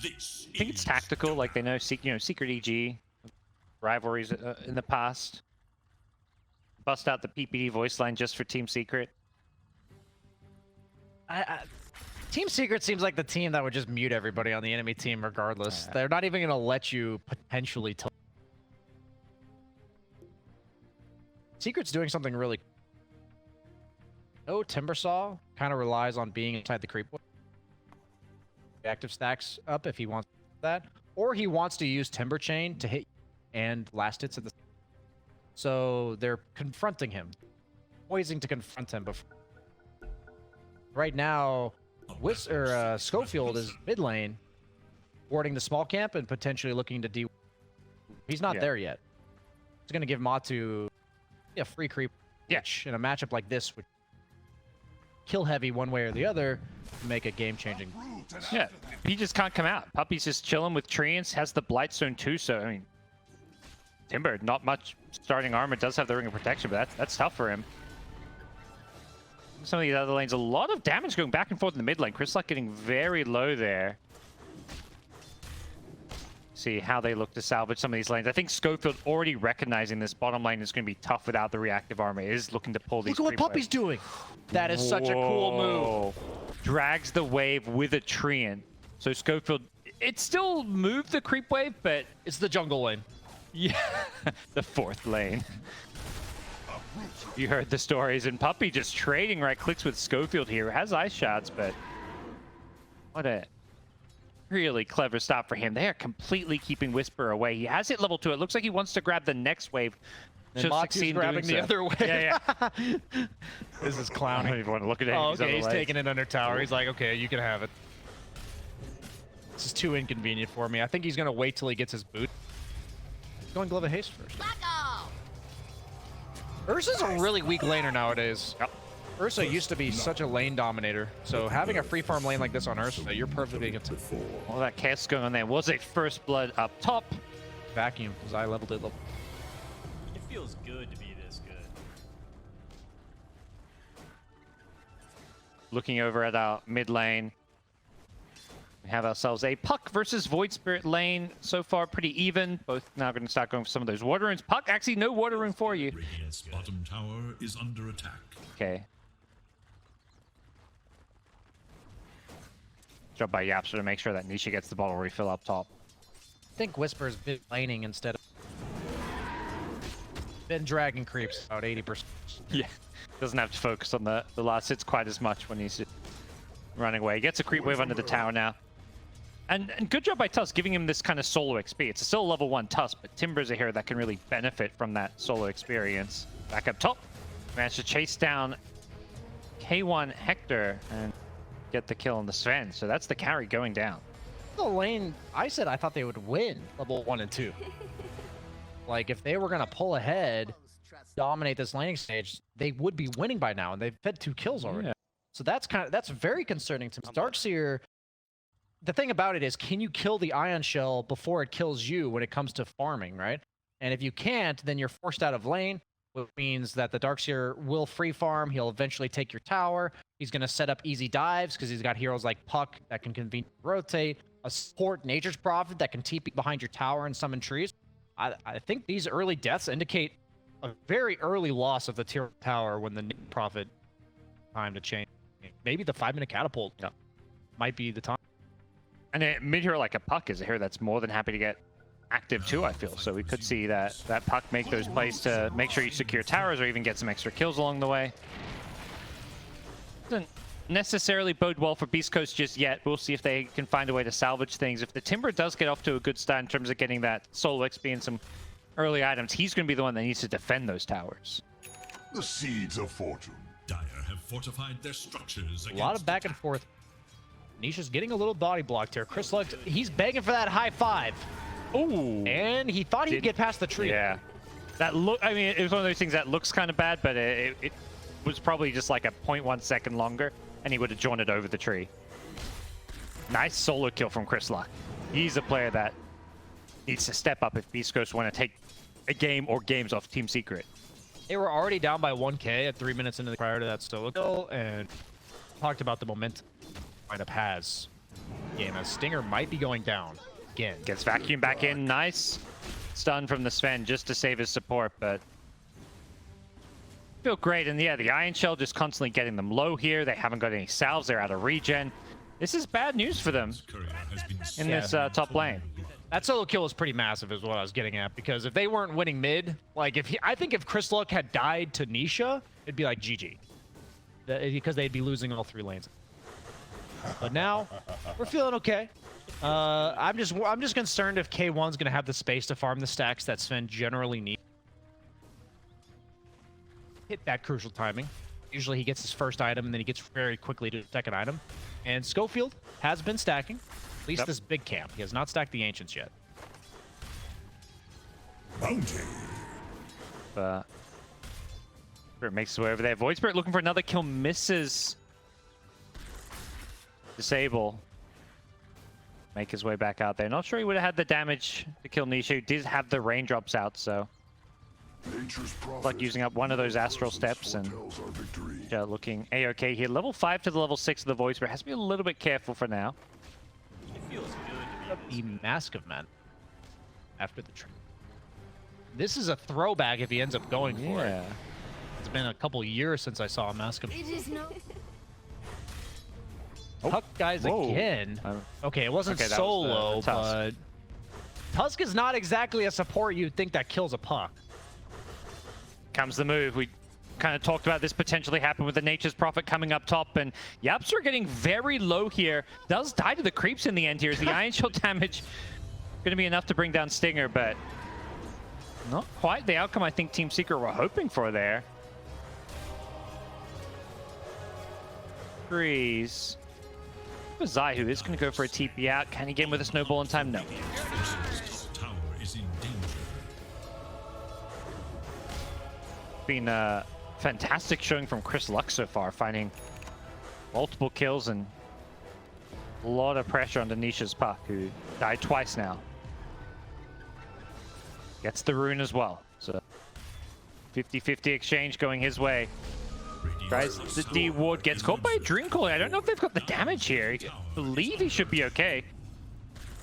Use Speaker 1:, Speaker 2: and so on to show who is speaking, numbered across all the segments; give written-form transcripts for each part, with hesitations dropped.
Speaker 1: I think it's tactical, like they know, Secret EG rivalries in the past. Bust out the PPD voice line just for Team Secret.
Speaker 2: Team Secret seems like the team that would just mute everybody on the enemy team regardless. They're not even going to let you potentially tell. Secret's doing something really... No, Timbersaw kind of relies on being inside the creep. Active stacks up if he wants that. Or he wants to use Timber Chain to hit and last hits at the... So they're confronting him. Poising to confront him before. Right now, Schofield is mid lane, warding the small camp and potentially looking to D. He's not there yet. He's going to give Matu a free creep. Which, in a matchup like this, would kill heavy one way or the other to make a game-changing.
Speaker 1: Yeah, he just can't come out. Puppy's just chilling with Treants, has the Blightstone too, so, I mean, Timber, not much starting armor, does have the Ring of Protection, but that's tough for him. Some of the other lanes, a lot of damage going back and forth in the mid lane. Chrislock getting very low there. See how they look to salvage some of these lanes. I think Schofield already recognizing this bottom lane is going to be tough without the reactive armor. Is looking to pull these.
Speaker 2: Look at what Puppy's doing. That is such a cool move.
Speaker 1: Drags the wave with a Treant. So Schofield, it still moved the creep wave, but
Speaker 2: it's the jungle lane.
Speaker 1: Yeah, the fourth lane. You heard the stories, and Puppy just trading right clicks with Schofield here. Has ice shots, but what a really clever stop for him. They are completely keeping Wisper away. He has hit level 2. It looks like he wants to grab the next wave.
Speaker 2: And Matu's grabbing the other way.
Speaker 1: Yeah.
Speaker 2: This is clowning.
Speaker 1: I don't even want to look at it.
Speaker 2: Oh, okay, he's taking it under tower. He's like, okay, you can have it. This is too inconvenient for me. I think he's going to wait till he gets his boot. He's going Glove of Haste first. Ursa's a really weak laner nowadays.
Speaker 1: Yep.
Speaker 2: Ursa used to be such a lane dominator, so having a free farm lane like this on Ursa, you're perfectly against it.
Speaker 1: All that chaos going on there. Was a first blood up top.
Speaker 2: Vacuum, because I leveled it.
Speaker 3: It feels good to be this good.
Speaker 1: Looking over at our mid lane. We have ourselves a Puck versus Void Spirit lane. So far, pretty even. Both now going to start going for some of those water runes. Puck, actually, no water rune for you.
Speaker 4: Radiant's bottom tower is under attack.
Speaker 1: Okay. Job by Yapster to make sure that Nisha gets the bottle refill up top.
Speaker 2: I think Wisper's been laning instead of... Been dragging creeps about 80%.
Speaker 1: Yeah. Doesn't have to focus on the last hits quite as much when he's running away. He gets a creep wave under the tower now. And good job by Tusk giving him this kind of solo XP. It's still a level 1 Tusk, but Timber's a hero that can really benefit from that solo experience. Back up top. Managed to chase down K1 Hector and get the kill on the Sven. So that's the carry going down.
Speaker 2: The lane, I said I thought they would win level 1 and 2. Like, if they were going to pull ahead, dominate this laning stage, they would be winning by now, and they've fed 2 kills already. Yeah. So that's very concerning to me. Darkseer, the thing about it is, can you kill the Ion Shell before it kills you when it comes to farming, right? And if you can't, then you're forced out of lane, which means that the Darkseer will free farm. He'll eventually take your tower. He's going to set up easy dives because he's got heroes like Puck that can conveniently rotate, a support Nature's Prophet that can TP behind your tower and summon trees. I think these early deaths indicate a very early loss of the tier tower when the Prophet time to change. Maybe the 5-minute catapult might be the time.
Speaker 1: And a mid-hero like a Puck is a hero that's more than happy to get active too, I feel. So we could see that Puck make those plays to make sure you secure towers or even get some extra kills along the way. Doesn't necessarily bode well for Beast Coast just yet. We'll see if they can find a way to salvage things. If the Timber does get off to a good start in terms of getting that solo XP and some early items, he's going to be the one that needs to defend those towers.
Speaker 5: The seeds of fortune.
Speaker 4: Dire have fortified their structures.
Speaker 2: A lot of back and forth. Nisha's getting a little body blocked here. Chris Lux, he's begging for that high 5.
Speaker 1: Ooh.
Speaker 2: And he thought he'd get past the tree.
Speaker 1: Yeah. That look, I mean, it was one of those things that looks kind of bad, but it was probably just like a 0.1 second longer, and he would have jaunted over the tree. Nice solo kill from Chris Luck. He's a player that needs to step up if Beast Coast want to take a game or games off Team Secret.
Speaker 2: They were already down by 1k at 3 minutes into the prior to that solo kill, and talked about the momentum lineup has. game, as Stinger might be going down again.
Speaker 1: Gets vacuum back in. Nice stun from the Sven just to save his support, but feel great. And yeah, the Iron Shell just constantly getting them low here. They haven't got any salves. They're out of regen. This is bad news for them in this top lane.
Speaker 2: That solo kill was pretty massive is what I was getting at, because if they weren't winning mid, like I think if Chris Luck had died to Nisha, it'd be like GG. Because they'd be losing all 3 lanes. But now, we're feeling okay. I'm just concerned if K1's gonna have the space to farm the stacks that Sven generally needs. Hit that crucial timing. Usually he gets his first item and then he gets very quickly to the second item. And Schofield has been stacking, at least this big camp. He has not stacked the Ancients yet.
Speaker 1: It makes his way over there. Void Spirit looking for another kill, misses. Disable. Make his way back out there. Not sure he would have had the damage to kill Nisha. He did have the raindrops out, so like using up one of those astral steps and looking a-okay here. Level 5 to the level 6 of the Void Spirit. Has to be a little bit careful for now.
Speaker 3: It feels good to be
Speaker 2: The Mask of Man after the trip. This is a throwback if he ends up going for it. It's been a couple years since I saw a Mask of Man. Tuck guys again. Okay, it wasn't solo, but Tusk is not exactly a support you'd think that kills a puck.
Speaker 1: Comes the move. We kind of talked about this potentially happen with the Nature's Prophet coming up top, and Yapster getting very low here. Does die to the creeps in the end here. Is the Iron Shield damage going to be enough to bring down Stinger, but not quite the outcome I think Team Secret were hoping for there. Freeze. Zai, who is going to go for a TP out. Can he get him with a snowball in time? No.
Speaker 4: Tower is in danger.
Speaker 1: Been a fantastic showing from Chris Luck so far, finding multiple kills and a lot of pressure on Nisha's puck, who died twice now. Gets the rune as well, so 50-50 exchange going his way. Tries the D ward, gets caught by a Dream Calling. I don't know if they've got the damage here. I believe he should be okay.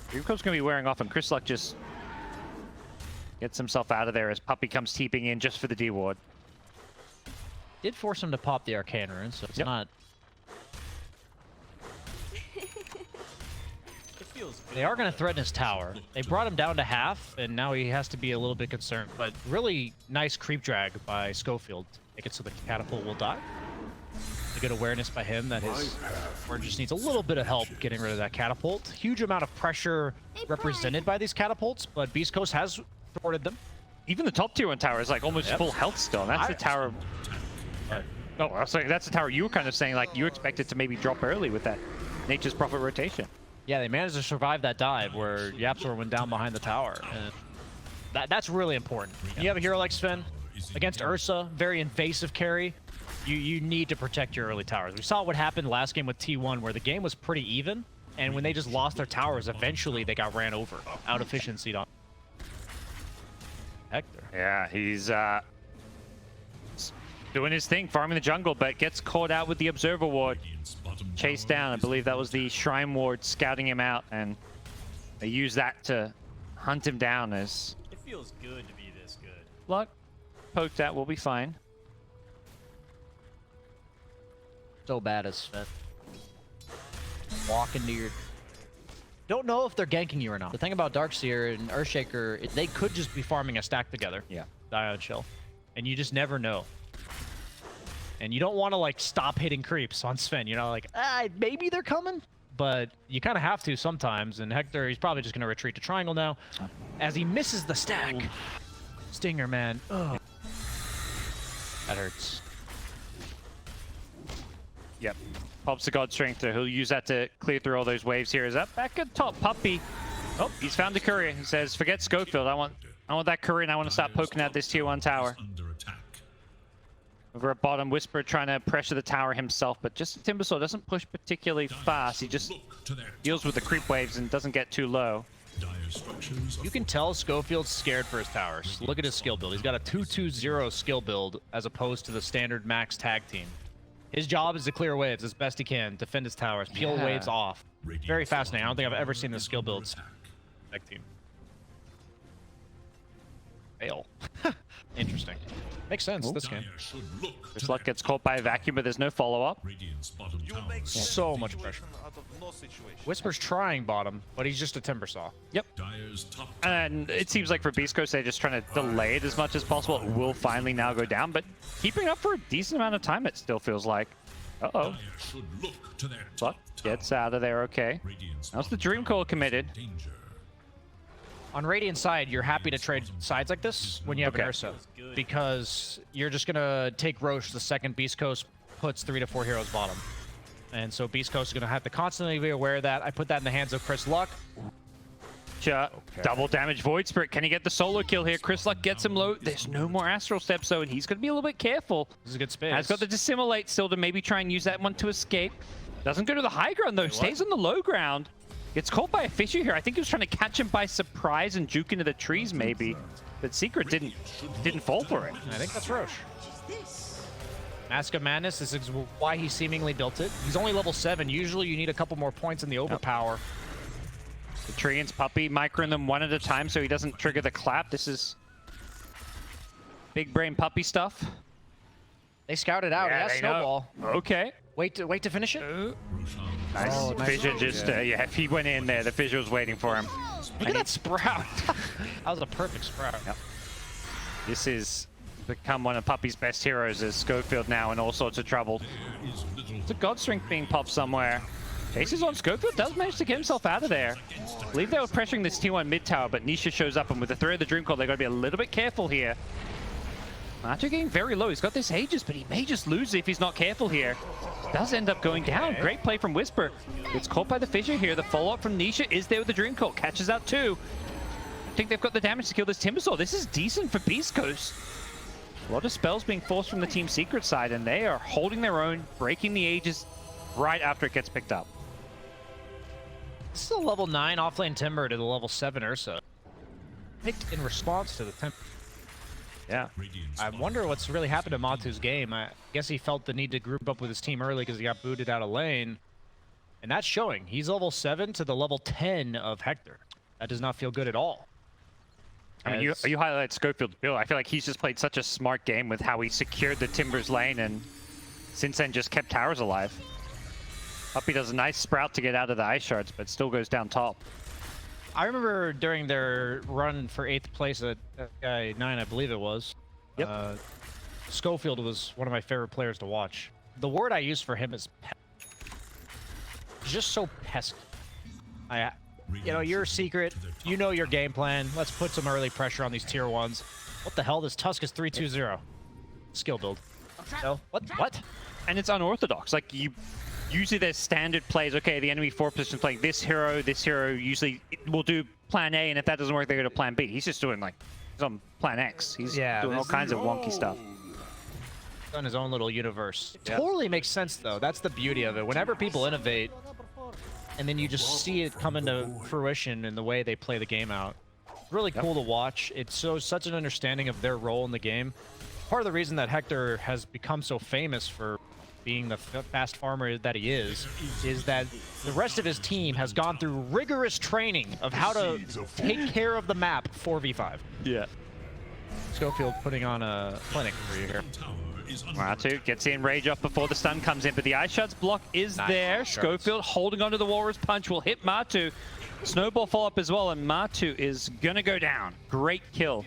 Speaker 1: Dream Call's gonna be wearing off, and Chris Luck just gets himself out of there as Puppey comes teeping in just for the D ward.
Speaker 2: Did force him to pop the Arcane Rune, so it's not.
Speaker 3: It feels good.
Speaker 2: They are going to threaten his tower. They brought him down to half, and now he has to be a little bit concerned. But really nice creep drag by Schofield. Make it so the catapult will die. A good awareness by him that his Warden just needs a little bit of help getting rid of that catapult. Huge amount of pressure represented by these catapults, but Beast Coast has supported them.
Speaker 1: Even the top tier 1 tower is like almost full health still. And that's the tower. Oh, sorry, that's the tower you were kind of saying like you expected to maybe drop early with that Nature's Prophet rotation.
Speaker 2: Yeah, they managed to survive that dive where Yapsor went down behind the tower. And that's really important. You have a hero like Sven against Ursa, very invasive carry. You need to protect your early towers. We saw what happened last game with T1 where the game was pretty even, and when they just lost their towers, eventually they got ran over, out efficiency on Hector.
Speaker 1: Yeah, he's doing his thing, farming the jungle, but gets caught out with the Observer Ward. Chased down. I believe that was the Shrine Ward scouting him out, and they use that to hunt him down as
Speaker 3: It feels good to be this good.
Speaker 1: Luck poked at. We'll be fine.
Speaker 2: So bad as Sven. Walk into your... Don't know if they're ganking you or not. The thing about Darkseer and Earthshaker, they could just be farming a stack together.
Speaker 1: Yeah.
Speaker 2: Diode Shell. And you just never know. And you don't want to like stop hitting creeps on Sven. You know, like, maybe they're coming, but you kind of have to sometimes. And Hector, he's probably just going to retreat to triangle now as he misses the stack. Ooh. Stinger, man. Ugh. That hurts.
Speaker 1: Yep. Pops the God Strength, he'll use that to clear through all those waves here. Is that back at top? Puppey. Oh, he's found a courier. He says, forget Schofield. I want that courier, and I want to start poking at this tier 1 tower. Over at bottom, Wisper trying to pressure the tower himself, but just Timbersaw doesn't push particularly fast. He just deals with the creep waves and doesn't get too low.
Speaker 2: You can tell Schofield's scared for his towers. Look at his skill build. He's got a 2-2-0 skill build as opposed to the standard max tag team. His job is to clear waves as best he can, defend his towers, peel waves off. Very fascinating. I don't think I've ever seen the skill builds. Tech team. Fail. Interesting. Makes sense this game.
Speaker 1: This luck gets caught by a vacuum, but there's no follow-up.
Speaker 2: So much pressure. Wisper's trying bottom, but he's just a Timbersaw.
Speaker 1: Yep. And it seems like for Beast Coast, they're just trying to delay it as much as possible. It will finally now go down, but keeping up for a decent amount of time, it still feels like. Uh-oh. Luck gets out of there, okay. How's the Dream Call committed?
Speaker 2: On Radiant's side, you're happy to trade sides like this when you have an Ursa, because you're just gonna take Roche the second Beast Coast puts 3 to 4 heroes bottom. And so Beast Coast is gonna have to constantly be aware of that. I put that in the hands of Chris Luck.
Speaker 1: Double damage Void Spirit. Can he get the solo kill here? Chris Luck gets him low. There's no more Astral Steps, though, and he's gonna be a little bit careful.
Speaker 2: This is a good space.
Speaker 1: Has got the Dissimulate still to maybe try and use that one to escape. Doesn't go to the high ground, though. Stays on the low ground. Gets caught by a Fisher here. I think he was trying to catch him by surprise and juke into the trees, maybe. But Secret didn't fall for it.
Speaker 2: I think that's Roche. Mask of Madness, this is why he seemingly built it. He's only level 7. Usually you need a couple more points in the overpower.
Speaker 1: The Treant's Puppy microing them one at a time so he doesn't trigger the clap. This is big brain puppy stuff.
Speaker 2: They scouted out.
Speaker 1: Yeah,
Speaker 2: He has Snowball.
Speaker 1: Okay.
Speaker 2: Wait to finish it.
Speaker 1: Nice.
Speaker 2: Oh, nice.
Speaker 1: Fissure just, yeah, if he went in there, the Fissure was waiting for him.
Speaker 2: Look at that sprout. That was a perfect sprout.
Speaker 1: Yep. This is become one of Puppy's best heroes as Schofield now in all sorts of trouble. It's a God Strength being popped somewhere. Chases on Schofield, does manage to get himself out of there. I believe they were pressuring this T1 mid tower, but Nisha shows up, and with the threat of the Dream Call, they got to be a little bit careful here. Macho getting very low. He's got this Aegis, but he may just lose if he's not careful here. Does end up going down. Great play from Wisper. Gets caught by the Fissure here. The follow-up from Nisha is there with the Dream Call. Catches out too. I think they've got the damage to kill this Timbersaw. This is decent for Beast Coast. A lot of spells being forced from the Team Secret side, and they are holding their own, breaking the Aegis right after it gets picked up.
Speaker 2: This is a level 9 off-lane Timber to the level 7 Ursa. Picked in response to the Timber.
Speaker 1: Yeah.
Speaker 2: I wonder what's really happened to Matu's game. I guess he felt the need to group up with his team early because he got booted out of lane. And that's showing. He's level 7 to the level 10 of Hector. That does not feel good at all.
Speaker 1: I mean, you highlight Schofield's build. I feel like he's just played such a smart game with how he secured the Timbers lane and since then just kept towers alive. Puppy does a nice sprout to get out of the ice shards, but still goes down top.
Speaker 2: I remember during their run for 8th place at 9, I believe it was.
Speaker 1: Yep.
Speaker 2: Schofield was one of my favorite players to watch. The word I use for him is he's just so pesky. You know, you're a Secret. You know your game plan. Let's put some early pressure on these tier 1s. What the hell? This Tusk is 3-2-0. Skill build. No? What?
Speaker 1: And it's unorthodox. Like, usually there's standard plays. Okay, the enemy 4 position playing this hero usually will do plan A, and if that doesn't work, they go to plan B. He's just doing, like, he's on plan X. He's doing all kinds of wonky stuff.
Speaker 2: On his own little universe. It totally makes sense, though. That's the beauty of it. Whenever people innovate, and then you just see it come into fruition in the way they play the game out. Really cool to watch. It shows such an understanding of their role in the game. Part of the reason that Hector has become so famous for being the fast farmer that he is that the rest of his team has gone through rigorous training of how to take care of the map 4v5.
Speaker 1: Yeah.
Speaker 2: Schofield putting on a clinic for you here.
Speaker 1: Matu gets the enrage off before the stun comes in, but the Ice Shards block is there. Schofield holding onto the Walrus Punch will hit Matu. Snowball follow-up as well, and Matu is gonna go down. Great kill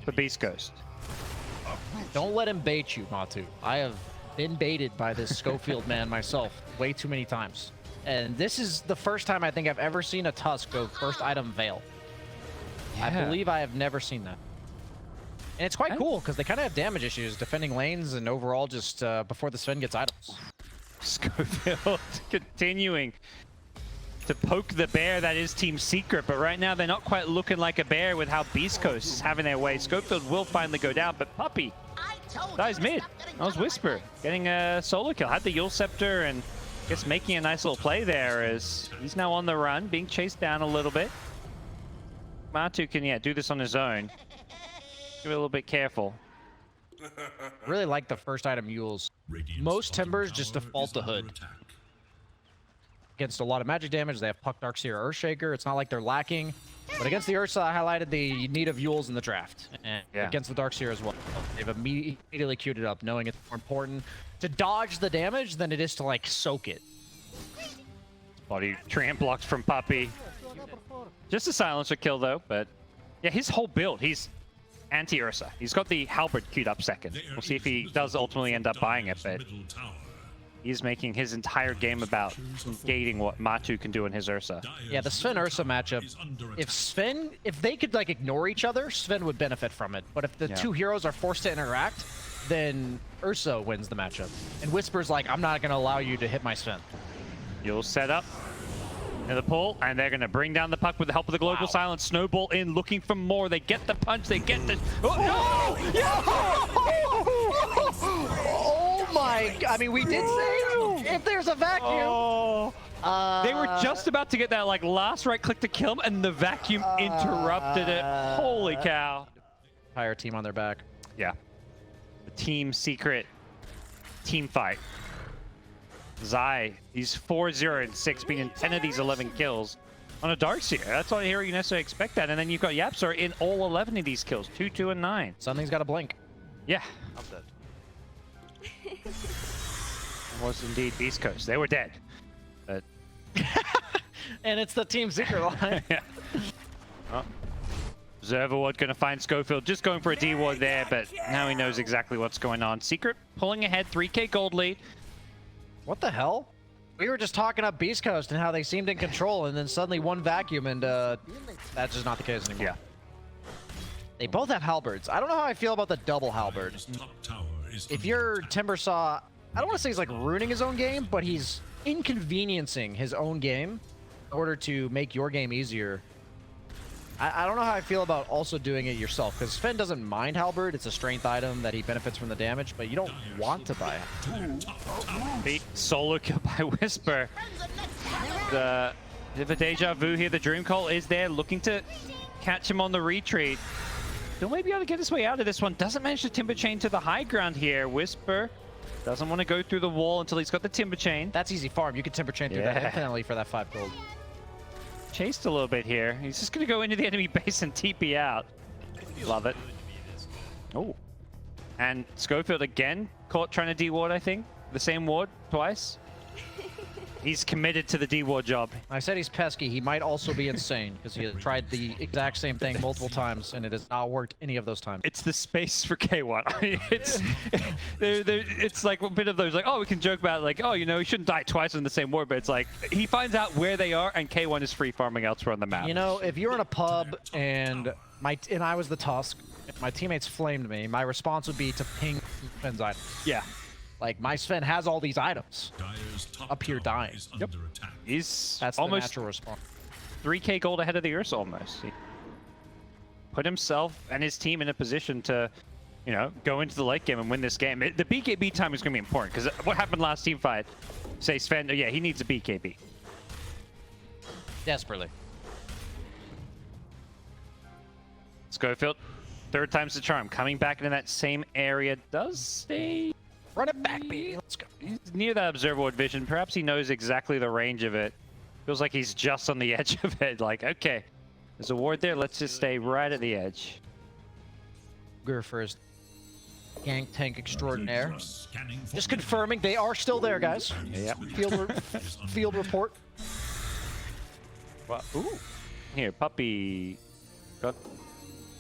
Speaker 1: for Beast Coast.
Speaker 2: Don't let him bait you, Matu. I have been baited by this Schofield man myself way too many times. And this is the first time I think I've ever seen a Tusk go first item Veil. Yeah. I believe I have never seen that. And it's quite cool because they kind of have damage issues defending lanes and overall just before the Sven gets items.
Speaker 1: Schofield continuing to poke the bear that is Team Secret, but right now they're not quite looking like a bear with how Beast Coast is having their way. Schofield will finally go down, but Puppy dies mid. That was Wisper getting a solo kill. Had the Yule Scepter and I guess making a nice little play there as he's now on the run, being chased down a little bit. Matu can, do this on his own. Be a little bit careful.
Speaker 2: Really like the first item Yules. Most Timbers just default to Hood. against a lot of magic damage. They have Puck, Darkseer, Earthshaker. It's not like they're lacking. But against the Ursa, I highlighted the need of Yules in the draft. And against the Darkseer as well. They've immediately queued it up, knowing it's more important to dodge the damage than it is to, like, soak it.
Speaker 1: Body tramp blocks from Puppy. Just a silencer kill, though, but... Yeah, his whole build, he's anti-Ursa. He's got the Halberd queued up second. We'll see if he does ultimately end up buying it, but... He's making his entire game about gating what Matu can do in his Ursa.
Speaker 2: Yeah, the Sven-Ursa matchup, if they could, like, ignore each other, Sven would benefit from it. But if the two heroes are forced to interact, then Ursa wins the matchup. And Wisper's like, I'm not going to allow you to hit my Sven.
Speaker 1: You'll set up in the pull, and they're going to bring down the puck with the help of the Global Silence. Snowball in, looking for more. They get the punch, they get the... Oh, no!
Speaker 2: Oh my... I mean, we did say if there's a vacuum...
Speaker 1: Oh. They were just about to get that like last right click to kill him, and the vacuum interrupted it. Holy cow.
Speaker 2: Entire team on their back.
Speaker 1: Yeah. The team secret team fight. Zai, he's 4-0 and 6, being in 10 of these 11 kills on a Darkseer. That's all you necessarily expect that. And then you've got Yapsar in all 11 of these kills, 2, 2, and 9.
Speaker 2: Something's got to blink.
Speaker 1: Yeah.
Speaker 6: I'm dead.
Speaker 1: It was indeed Beast Coast. They were dead. But
Speaker 2: And it's the team secret line.
Speaker 1: yeah. Oh. Observer Ward going to find Schofield, just going for a D ward there, but now he knows exactly what's going on. Secret pulling ahead, 3k gold lead.
Speaker 2: What the hell? We were just talking up Beast Coast and how they seemed in control, and then suddenly one vacuum, and that's just not the case anymore.
Speaker 1: Yeah.
Speaker 2: They both have halberds. I don't know how I feel about the double halberd. If you're Timbersaw, I don't want to say he's like ruining his own game, but he's inconveniencing his own game in order to make your game easier. I don't know how I feel about also doing it yourself, because Sven doesn't mind halberd. It's a strength item that he benefits from the damage, but you don't want to buy it.
Speaker 1: Solo kill by Wisper. The deja vu here. The Dream Call is there, looking to catch him on the retreat. He'll maybe be able to get his way out of this one. Doesn't manage to Timber Chain to the high ground here. Wisper doesn't want to go through the wall until he's got the Timber Chain.
Speaker 2: That's easy farm. You can Timber Chain through that infinitely for that 5 gold.
Speaker 1: Chased a little bit here. He's just going to go into the enemy base and TP out. Love it. Oh. And Schofield again caught trying to D-ward, I think. The same ward twice. He's committed to the D-ward job.
Speaker 2: I said he's pesky. He might also be insane because he has tried the exact same thing multiple times and it has not worked any of those times.
Speaker 1: It's the space for K1. I mean, it's like a bit of those like, oh, we can joke about like, oh, you know, he shouldn't die twice in the same ward, but it's like he finds out where they are and K1 is free farming elsewhere on the map.
Speaker 2: You know, if you're in a pub and I was the Tusk, if my teammates flamed me, my response would be to ping Sven's items.
Speaker 1: Yeah.
Speaker 2: Like, my Sven has all these items up here dying.
Speaker 1: Yep. He's
Speaker 2: That's
Speaker 1: almost
Speaker 2: the natural response.
Speaker 1: 3k gold ahead of the Ursa almost. He put himself and his team in a position to, you know, go into the late game and win this game. The BKB time is going to be important because what happened last team fight, say Sven, yeah, he needs a BKB.
Speaker 2: Desperately.
Speaker 1: Schofield, third time's the charm. Coming back into that same area, does stay...
Speaker 2: Run it back, baby. Let's go.
Speaker 1: He's near that observer ward vision. Perhaps he knows exactly the range of it. Feels like he's just on the edge of it. Like, okay, there's a ward there. Let's just stay right at the edge.
Speaker 2: Good for his gank tank extraordinaire. Just confirming they are still there, guys.
Speaker 1: Yeah.
Speaker 2: Field report.
Speaker 1: Well, ooh. Here, Puppy. Got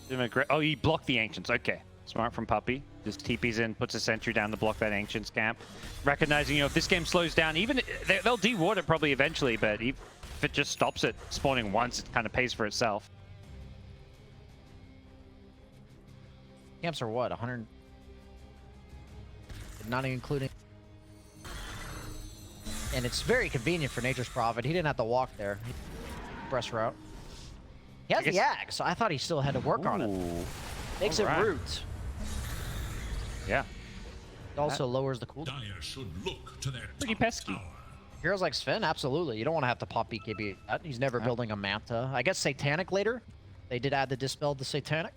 Speaker 1: him a great. Oh, he blocked the ancients. Okay. Smart from Puppy. Just TP's in, puts a sentry down to block that Ancients camp. Recognizing, you know, if this game slows down, even they'll de-ward it probably eventually, but if it just stops it spawning once, it kind of pays for itself.
Speaker 2: Camps are what? 100? Not including. And it's very convenient for Nature's Prophet. He didn't have to walk there. Breast route. He has the axe, so I thought he still had to work on it. Makes it root.
Speaker 1: Yeah.
Speaker 2: It also lowers the cooldown.
Speaker 1: Pretty pesky.
Speaker 2: Heroes like Sven, absolutely. You don't want to have to pop BKB. He's never building a Manta. I guess Satanic later. They did add the Dispel to Satanic.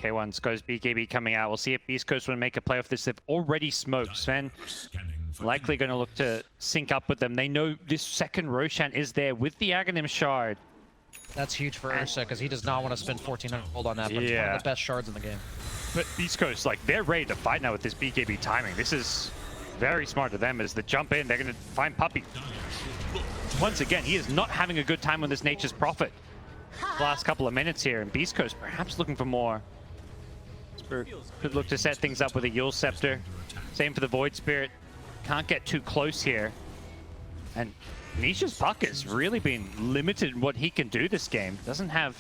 Speaker 1: K1's goes BKB coming out. We'll see if Beast Coast want to make a play off this. They've already smoked. Sven likely going to look to sync up with them. They know this second Roshan is there with the Aghanim Shard.
Speaker 2: That's huge for Ursa because he does not want to spend 1400 gold on that, but it's one of the best shards in the game.
Speaker 1: But Beast Coast, like, they're ready to fight now with this BKB timing. This is very smart of them as they jump in. They're going to find Puppey. Once again, he is not having a good time with this Nature's Prophet. The last couple of minutes here, and Beast Coast perhaps looking for more. Wisper could look to set things up with a Yule Scepter. Same for the Void Spirit. Can't get too close here. And Nisha's puck has really been limited in what he can do this game. Doesn't have...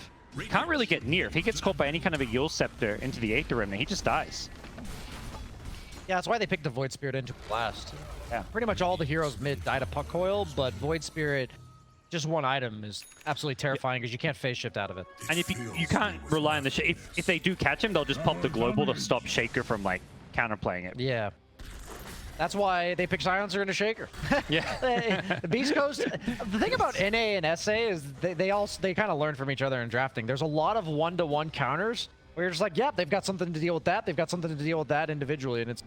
Speaker 1: Can't really get near. If he gets caught by any kind of a Yule Scepter into the Aether Remnant, he just dies.
Speaker 2: Yeah, that's why they picked the Void Spirit into blast.
Speaker 1: Yeah.
Speaker 2: Pretty much all the heroes mid die to puck coil, but Void Spirit, just one item, is absolutely terrifying because you can't phase shift out of it.
Speaker 1: And if you can't rely on the... If they do catch him, they'll just pop the Global to stop Shaker from, like, counterplaying it.
Speaker 2: Yeah. That's why they pick Silencer into Shaker.
Speaker 1: Yeah.
Speaker 2: The Beast Coast, the thing about NA and SA is they kind of learn from each other in drafting. There's a lot of one-to-one counters where you're just like, yep, they've got something to deal with that. They've got something to deal with that individually. And it's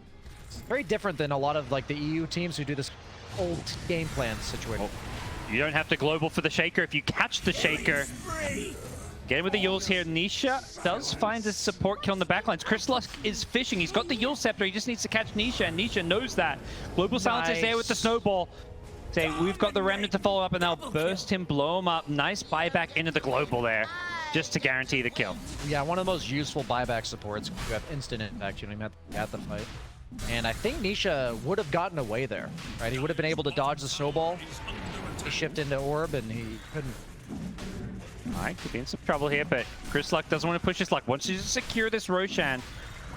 Speaker 2: very different than a lot of like the EU teams who do this old game plan situation.
Speaker 1: You don't have to global for the Shaker. If you catch the Shaker, get in with the Yules here. Nisha does find a support kill on the backlines. Chris Lusk is fishing. He's got the Yule Scepter. He just needs to catch Nisha, and Nisha knows that. Global Silence is there with the Snowball. Say, we've got the Remnant to follow up, and they'll burst him, blow him up. Nice buyback into the Global there, just to guarantee the kill.
Speaker 2: Yeah, one of the most useful buyback supports. You have instant impact. You don't even have to be at the fight. And I think Nisha would have gotten away there, right? He would have been able to dodge the Snowball. He shipped into Orb, and he couldn't.
Speaker 1: All right, could be in some trouble here, but Chris Luck doesn't want to push his luck. Once you secure this Roshan,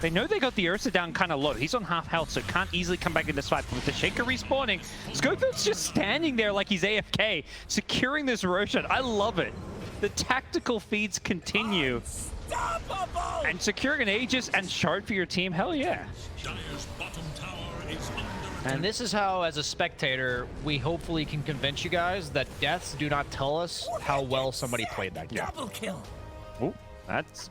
Speaker 1: they know they got the Ursa down kind of low. He's on half health, so can't easily come back in this fight. But with the Shaker respawning, Schofield's just standing there like he's AFK, securing this Roshan. I love it. The tactical feeds continue. And securing an Aegis and Shard for your team, hell yeah.
Speaker 4: Dire's bottom tower is under
Speaker 2: And this is how, as a spectator, we hopefully can convince you guys that deaths do not tell us how well somebody played that game.
Speaker 3: Double kill.
Speaker 1: Ooh, that's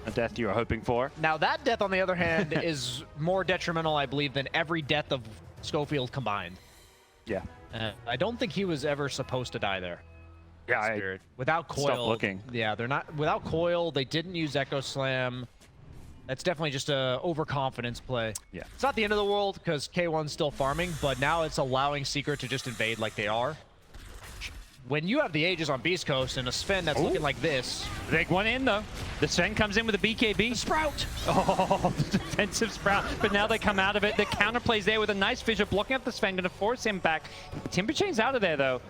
Speaker 1: a death you were hoping for.
Speaker 2: Now, that death, on the other hand, is more detrimental, I believe, than every death of Schofield combined.
Speaker 1: Yeah.
Speaker 2: I don't think he was ever supposed to die there.
Speaker 1: Yeah,
Speaker 2: Spirit. Without Coil.
Speaker 1: stopped looking.
Speaker 2: Yeah, they're not... Without Coil, they didn't use Echo Slam. That's definitely just a overconfidence play.
Speaker 1: Yeah.
Speaker 2: It's not the end of the world because K1's still farming, but now it's allowing Secret to just invade like they are. When you have the Aegis on Beast Coast and a Sven that's looking like this...
Speaker 1: Big one in, though. The Sven comes in with a BKB.
Speaker 2: Sprout!
Speaker 1: Oh, the defensive Sprout. But now they come out of it. The counterplay's there with a nice fissure, blocking up the Sven, going to force him back. Timberchain's out of there, though.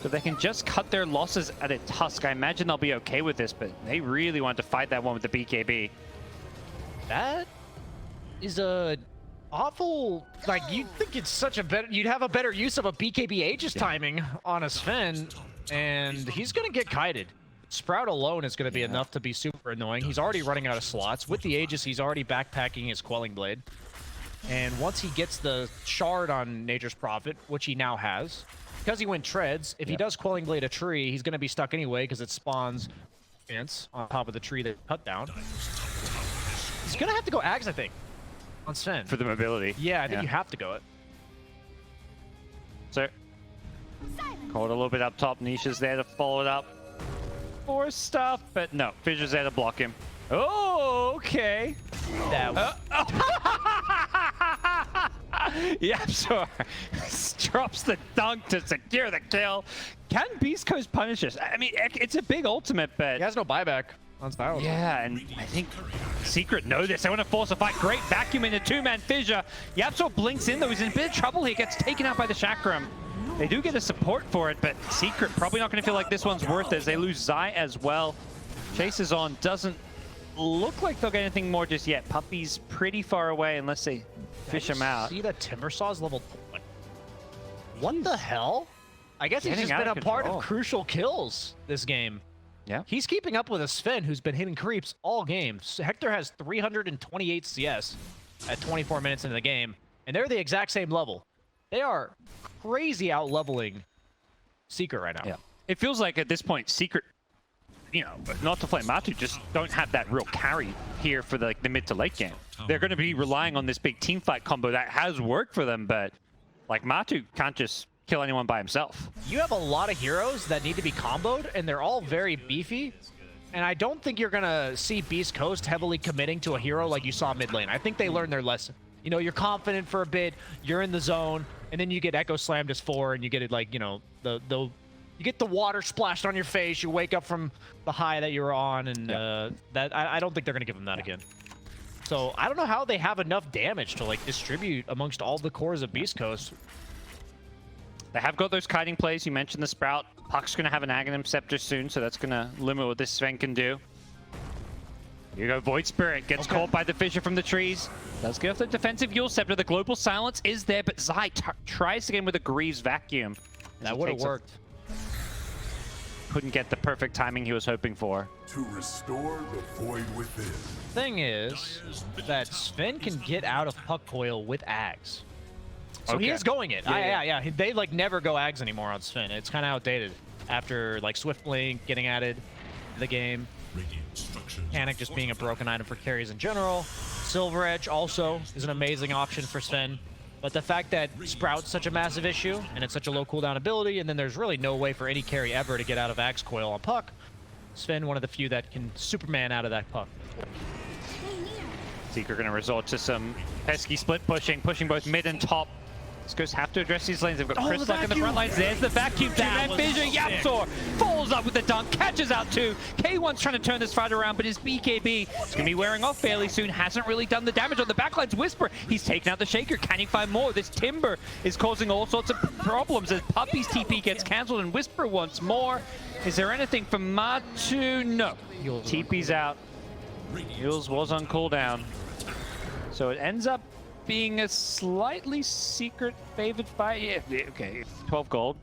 Speaker 1: So they can just cut their losses at a Tusk. I imagine they'll be okay with this, but they really want to fight that one with the BKB.
Speaker 2: That is a awful... Like, you'd think it's such a better... You'd have a better use of a BKB Aegis timing on a Sven, and he's going to get kited. Sprout alone is going to be enough to be super annoying. He's already running out of slots. With the Aegis, he's already backpacking his Quelling Blade. And once he gets the Shard on Nature's Prophet, which he now has, because he went Treads, if he does Quelling Blade a tree, he's going to be stuck anyway because it spawns ants on top of the tree that cut down. He's going to have to go Ags, I think, on Sven.
Speaker 1: For the mobility.
Speaker 2: Yeah, I think you have to go it.
Speaker 1: So, caught a little bit up top. Nisha's there to follow it up for stuff, but no. Fissure's there to block him. Oh, okay.
Speaker 2: That
Speaker 1: Yapzor drops the dunk to secure the kill. Can Beast Coast punish this? I mean, it's a big ultimate, but...
Speaker 2: He has no buyback on Style.
Speaker 1: Yeah, and I think Secret know this. They want to force a fight. Great vacuum into two-man fissure. Yapzor blinks in, though. He's in a bit of trouble here. Gets taken out by the Chakram. They do get a support for it, but Secret probably not going to feel like this one's worth it as they lose Zai as well. Chase is on. Doesn't look like they'll get anything more just yet. Puppey's pretty far away unless they fish him out.
Speaker 2: See that Timbersaw's level 20. What the hell? I guess he's just been a part of crucial kills this game.
Speaker 1: Yeah.
Speaker 2: He's keeping up with a Sven who's been hitting creeps all game. Hector has 328 CS at 24 minutes into the game, and they're the exact same level. They are crazy out-leveling Secret right now.
Speaker 1: Yeah. It feels like at this point, Secret, you know, not to flame Matu, just don't have that real carry here for the mid to late game. They're going to be relying on this big team fight combo that has worked for them, but like Matu can't just kill anyone by himself.
Speaker 2: You have a lot of heroes that need to be comboed, and they're all very beefy. And I don't think you're going to see Beast Coast heavily committing to a hero like you saw mid lane. I think they learned their lesson. You know, you're confident for a bit, you're in the zone, and then you get Echo Slammed as 4, and you get it like, you know, you get the water splashed on your face, you wake up from the high that you were on, and I don't think they're going to give them that again. So I don't know how they have enough damage to like distribute amongst all the cores of Beast Coast.
Speaker 1: They have got those kiting plays. You mentioned the Sprout. Puck's going to have an Aghanim Scepter soon, so that's going to limit what this Sven can do. Here you go, Void Spirit gets caught by the Fissure from the trees. Does get off the defensive Yule Scepter. The Global Silence is there, but Zai tries again with a Greaves Vacuum.
Speaker 2: That would have worked.
Speaker 1: Couldn't get the perfect timing he was hoping for.
Speaker 5: To restore the void within.
Speaker 2: Thing is that Sven can get out of Puck Coil with Ags. So he is going it. Yeah. They like never go Ags anymore on Sven. It's kind of outdated after like Swift Blink getting added to the game. Panic just being a broken item for carries in general. Silver Edge also is an amazing option for Sven. But the fact that Sprout's such a massive issue, and it's such a low cooldown ability, and then there's really no way for any carry ever to get out of Axe Coil on Puck, Sven, one of the few that can Superman out of that Puck.
Speaker 1: Seeker going to resort to some pesky split pushing both mid and top. Scos have to address these lanes. They've got Chris Luck in the front lines. There's the vacuum. That Vision. Yapsor falls up with the dunk, catches out two. K1's trying to turn this fight around, but his BKB is going to be wearing off fairly soon. Hasn't really done the damage on the backlines. Wisper, he's taken out the Shaker. Can he find more? This Timber is causing all sorts of problems as Puppy's TP gets cancelled and Wisper wants more. Is there anything for Matu? No. TP's out. Yules was on cooldown. So it ends up being a slightly secret favored fight. Yeah, okay, 12 gold.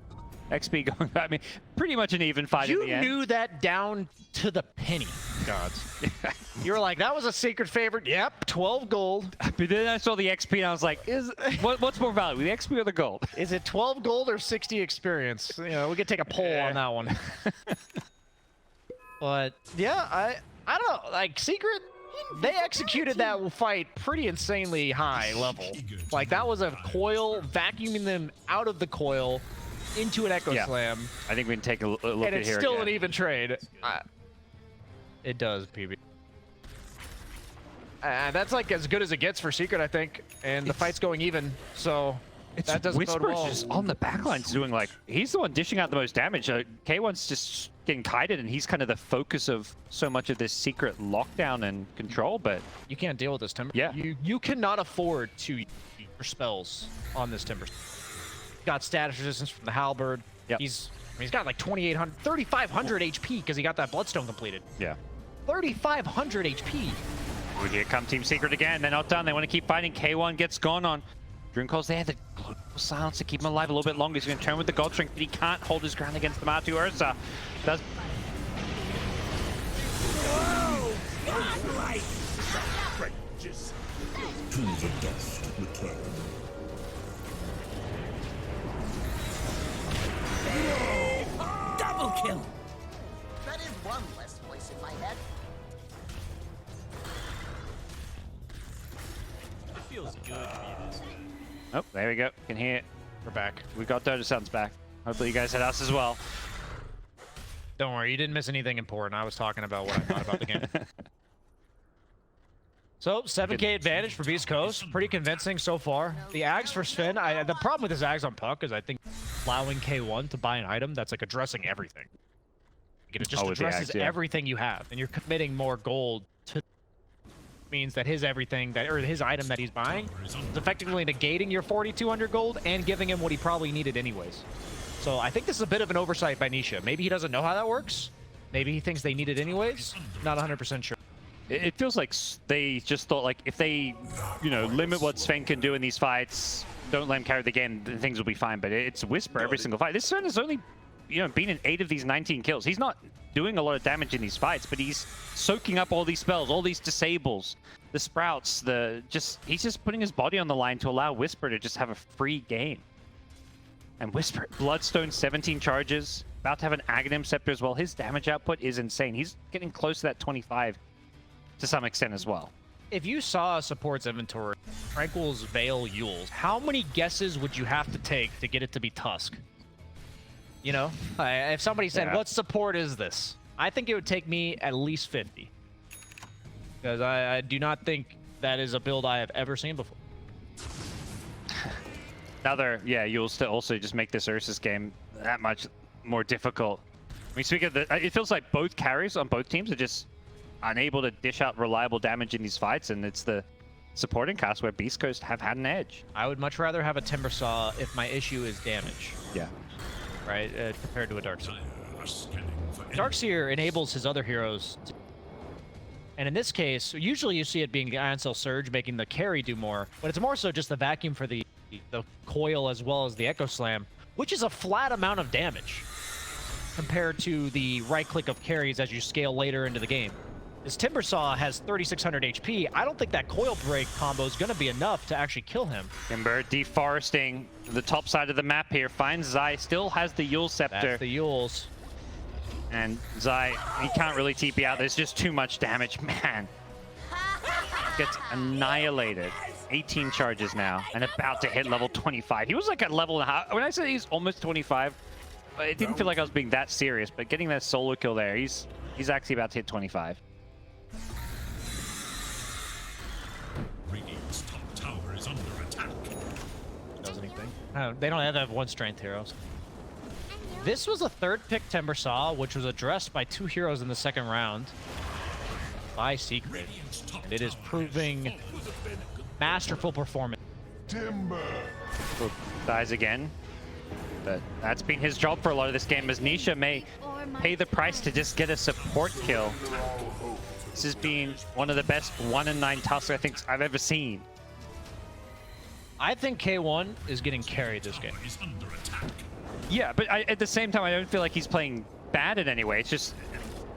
Speaker 1: XP going back. I mean, pretty much an even fight in the end.
Speaker 2: You knew that down to the penny, gods. You were like, that was a secret favorite. Yep, 12 gold.
Speaker 1: But then I saw the XP and I was like, what's more valuable, the XP or the gold?
Speaker 2: Is it 12 gold or 60 experience? You know, we could take a poll on that one. But yeah, I don't know, like Secret, they executed that fight pretty insanely high level. Like that was a coil, vacuuming them out of the coil into an Echo Slam.
Speaker 1: I think we can take a look at here.
Speaker 2: And it's still an even trade. It does, PB. That's like as good as it gets for Secret, I think. And the fight's going even, so that doesn't bode well.
Speaker 1: Just on the backlines doing like, he's the one dishing out the most damage. K1's just getting kited and he's kind of the focus of so much of this Secret lockdown and control, but
Speaker 2: you can't deal with this Timber.
Speaker 1: Yeah.
Speaker 2: You cannot afford to use your spells on this Timber. Got status resistance from the Halberd.
Speaker 1: Yep.
Speaker 2: He's got like 3,500 HP because he got that Bloodstone completed.
Speaker 1: Yeah.
Speaker 2: 3,500 HP.
Speaker 1: Ooh, here come Team Secret again. They're not done. They want to keep fighting. K1 gets gone on. Dreamcall's there. The global silence to keep him alive a little bit longer. He's going to turn with the God Strength, but he can't hold his ground against the Matu Ursa. Does.
Speaker 5: Whoa! To the dust return.
Speaker 6: Double kill! That is one less voice in my head.
Speaker 3: It feels good to be this good.
Speaker 1: Oh, there we go. Can hear it.
Speaker 2: We're back.
Speaker 1: We got DOTA Sounds back. Hopefully you guys had us as well.
Speaker 2: Don't worry, you didn't miss anything important. I was talking about what I thought about the game. So, 7k advantage for Beast Coast. Pretty convincing so far. The Ags for Sven, the problem with his Ags on Puck is I think allowing K1 to buy an item that's like addressing everything. It just addresses everything you have, and you're committing more gold to means that his everything that or his item that he's buying is effectively negating your 4,200 gold and giving him what he probably needed anyways. So I think this is a bit of an oversight by Nisha. Maybe he doesn't know how that works. Maybe he thinks they need it anyways. Not 100% sure.
Speaker 1: It feels like they just thought, like, if they, you know, limit what Sven can do in these fights, don't let him carry the game, then things will be fine. But it's Wisper every single fight. This Sven has only, you know, been in 8 of these 19 kills. He's not doing a lot of damage in these fights, but he's soaking up all these spells, all these disables, the sprouts, he's just putting his body on the line to allow Wisper to just have a free game. And Wisper, Bloodstone, 17 charges. about to have an Aghanim Scepter as well. His damage output is insane. He's getting close to that 25 to some extent as well.
Speaker 2: If you saw a support's inventory, Tranquil's Veil Yules, how many guesses would you have to take to get it to be Tusk? You know, if somebody said,
Speaker 1: Yeah.
Speaker 2: what support is this? I think it would take me at least 50. Because I do not think that is a build I have ever seen before.
Speaker 1: Yeah, you'll still also just make this Ursus game that much more difficult. I mean, speaking of it feels like both carries on both teams are just unable to dish out reliable damage in these fights, and it's the supporting cast where Beast Coast have had an edge.
Speaker 2: I would much rather have a Timbersaw if my issue is damage,
Speaker 1: Yeah.
Speaker 2: right, compared to a Darkseer.
Speaker 5: Dire are scanning for
Speaker 2: Darkseer enables his other heroes to... And in this case, usually you see it being the Ion Cell Surge making the carry do more, but it's more so just the vacuum for the coil as well as the Echo Slam, which is a flat amount of damage compared to the right click of carries as you scale later into the game. This Timbersaw has 3,600 HP. I don't think that coil break combo is going to be enough to actually kill him.
Speaker 1: Timber deforesting the top side of the map here. Finds Zai, still has the Yule Scepter.
Speaker 2: That's the Yules.
Speaker 1: And Zai, he can't really TP out. There's just too much damage, man. Gets annihilated. 18 charges now, and about to hit level 25. He was like at level and a half. When I said he's almost 25, it didn't feel like I was being that serious, but getting that solo kill there, he's actually about to hit 25.
Speaker 4: Radiant's top tower is under attack.
Speaker 2: Does anything? They don't have to have one strength heroes. This was a third pick Timbersaw, which was addressed by 2 heroes in the second round by Secret.
Speaker 4: Radiant's top
Speaker 2: And it is
Speaker 4: tower
Speaker 2: proving masterful performance.
Speaker 5: timber.
Speaker 1: Dies again. But that's been his job for a lot of this game, as Nisha may pay the price to just get a support kill. This has been one of the best 1-9 Tusks I think I've ever seen.
Speaker 2: I think K1 is getting carried this game.
Speaker 4: is under attack.
Speaker 1: Yeah, but at the same time, I don't feel like he's playing bad in any way. It's just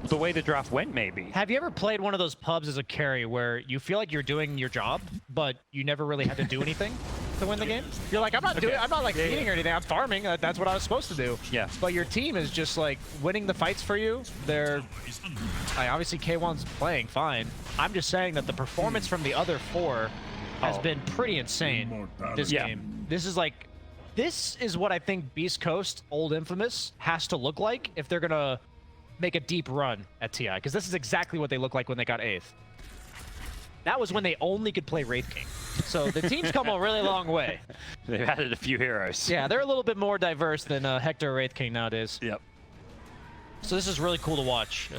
Speaker 1: the way the draft went, maybe.
Speaker 2: Have you ever played one of those pubs as a carry where you feel like you're doing your job, but you never really had to do anything to win the game? You're like, I'm not like feeding or anything. I'm farming. That's what I was supposed to do.
Speaker 1: Yeah.
Speaker 2: But your team is just like winning the fights for you. They're
Speaker 4: Is under attack.
Speaker 2: obviously K1's playing fine. I'm just saying that the performance from the other 4 has been pretty insane this
Speaker 1: Yeah.
Speaker 2: game. This is what I think Beast Coast, old Infamous, has to look like if they're gonna make a deep run at TI, because this is exactly what they look like when they got 8th. That was when they only could play Wraith King. So the team's come a really long way.
Speaker 1: They've added a few heroes.
Speaker 2: Yeah, they're a little bit more diverse than Hector or Wraith King nowadays.
Speaker 1: Yep.
Speaker 2: So this is really cool to watch,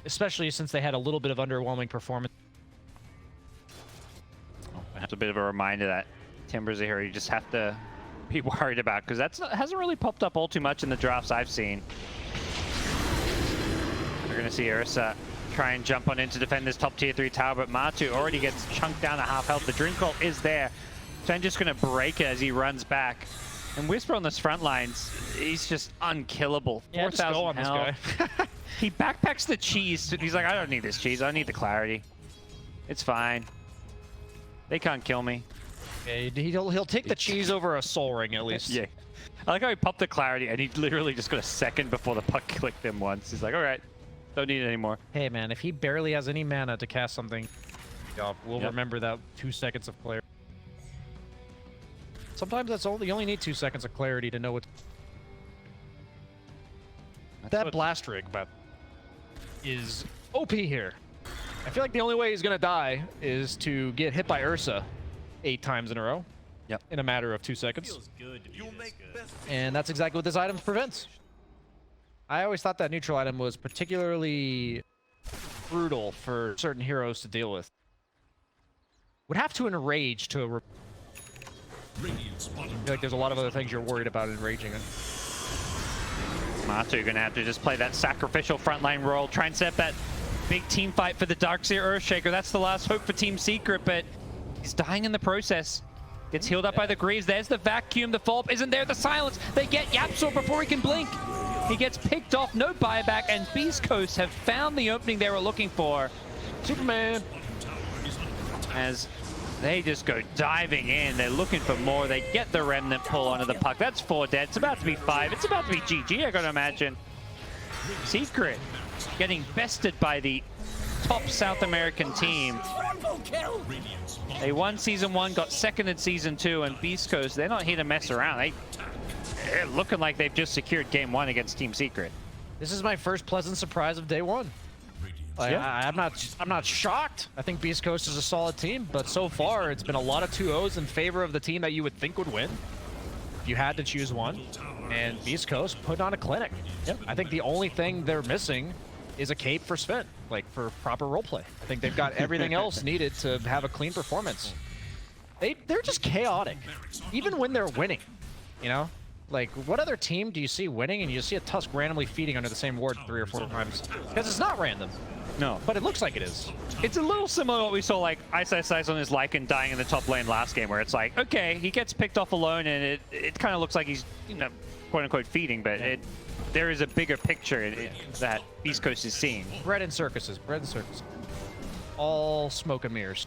Speaker 2: especially since they had a little bit of underwhelming performance.
Speaker 1: That's a bit of a reminder that Timber's a hero you just have to be worried about, because that hasn't really popped up all too much in the drafts I've seen. We're going to see Ursa try and jump on in to defend this top tier 3 tower, but Matu already gets chunked down to half health. The Dream Call is there. Sven just going to break it as he runs back. And Wisper on this front lines, he's just unkillable.
Speaker 2: Yeah, just go
Speaker 1: 4,000
Speaker 2: on this
Speaker 1: health.
Speaker 2: guy.
Speaker 1: He backpacks the cheese. He's like, I don't need this cheese. I need the clarity. It's fine. They can't kill me.
Speaker 2: Yeah, he'll take the cheese over a soul ring at least.
Speaker 1: Yeah. I like how he popped the clarity and he literally just got a second before the puck clicked him once. He's like, all right, don't need it anymore.
Speaker 2: Hey man, if he barely has any mana to cast something, we'll remember that 2 seconds of clarity. Sometimes you only need 2 seconds of clarity to know what. That blast rig, but is OP here. I feel like the only way he's gonna die is to get hit by Ursa 8 times in a row.
Speaker 1: Yep.
Speaker 2: In a matter of 2 seconds.
Speaker 3: Feels good to be this good.
Speaker 2: And that's exactly what this item prevents. I always thought that neutral item was particularly brutal for certain heroes to deal with. Would have to enrage to.
Speaker 4: Radiant's bottom
Speaker 2: I feel like there's a lot of other things you're worried about enraging in.
Speaker 1: Matu gonna have to just play that sacrificial frontline role, try and set up that big team fight for the Darkseer Earthshaker. That's the last hope for Team Secret, but he's dying in the process. Gets healed up by the Greaves. There's the vacuum. The follow-up isn't there. The silence. They get Yapsor before he can blink. He gets picked off. No buyback. And Beast Coast have found the opening they were looking for.
Speaker 2: Superman.
Speaker 1: As They just go diving in. They're looking for more. They get the remnant pull onto the puck. That's 4 dead. It's about to be 5. It's about to be GG, I gotta imagine. Secret getting bested by the top South American team. They won Season 1, got second in Season 2, and Beast Coast, they're not here to mess around. They're looking like they've just secured Game 1 against Team Secret.
Speaker 2: This is my first pleasant surprise of day 1. Like,
Speaker 1: Yeah.
Speaker 2: I'm not shocked. I think Beast Coast is a solid team, but so far it's been a lot of 2-0s in favor of the team that you would think would win. If you had to choose one, and Beast Coast put on a clinic. Yep. I think the only thing they're missing is a cape for Sven, like for proper roleplay. I think they've got everything else needed to have a clean performance. They're just chaotic, even when they're winning. You know, like what other team do you see winning and you see a Tusk randomly feeding under the same ward 3 or 4 times? Because it's not random.
Speaker 1: No.
Speaker 2: But it looks like it is.
Speaker 1: It's a little similar to what we saw like Ice on his Lycan dying in the top lane last game, where it's like, okay, he gets picked off alone and it kind of looks like he's, you know, quote unquote feeding, but there is a bigger picture that Beast Coast is seeing.
Speaker 2: Bread and circuses, bread and circuses. All smoke and mirrors.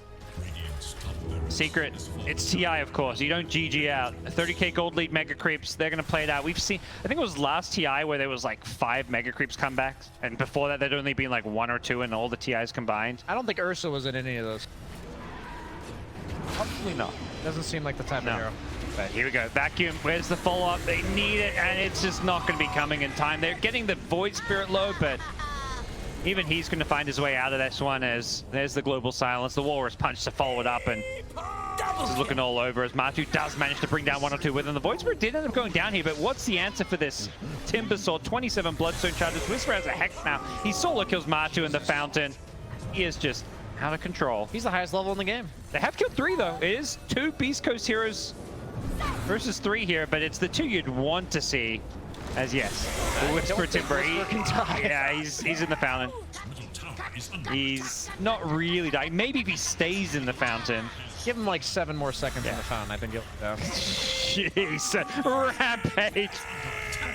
Speaker 1: Secret, it's TI, of course. You don't GG out. 30k gold lead Mega Creeps, they're going to play it out. We've seen, I think it was last TI where there was like 5 Mega Creeps comebacks, and before that there'd only been like 1 or 2 in all the TIs combined.
Speaker 2: I don't think Ursa was in any of those.
Speaker 1: Probably not.
Speaker 2: Doesn't seem like the type of hero.
Speaker 1: But here we go. Vacuum, where's the follow-up? They need it, and it's just not going to be coming in time. They're getting the Void Spirit low, but even he's going to find his way out of this one as there's the Global Silence. The Walrus Punch to follow it up, and this is looking all over as Matu does manage to bring down 1 or 2 with him. The Void Spirit did end up going down here, but what's the answer for this Timbersaw? 27 Bloodstone charges. Wisper has a Hex now. He solo kills Matu in the Fountain. He is just out of control.
Speaker 2: He's the highest level in the game.
Speaker 1: They have killed 3, though. It is 2 Beast Coast heroes versus 3 here, but it's the 2 you'd want to see. As yes, the Wisper Timber, yeah, he's in the Fountain. He's not really dying. Maybe if he stays in the Fountain.
Speaker 2: Give him like 7 more seconds in the Fountain. I think he'll be down.
Speaker 1: Jeez, Rampage.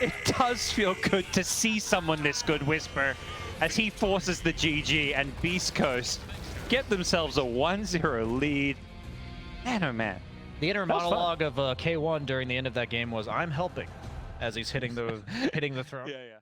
Speaker 1: It does feel good to see someone this good, Wisper, as he forces the GG and Beast Coast get themselves a 1-0 lead. Man, oh man.
Speaker 2: The inner monologue of K1 during the end of that game was, "I'm helping," as he's hitting the throne.
Speaker 1: Yeah.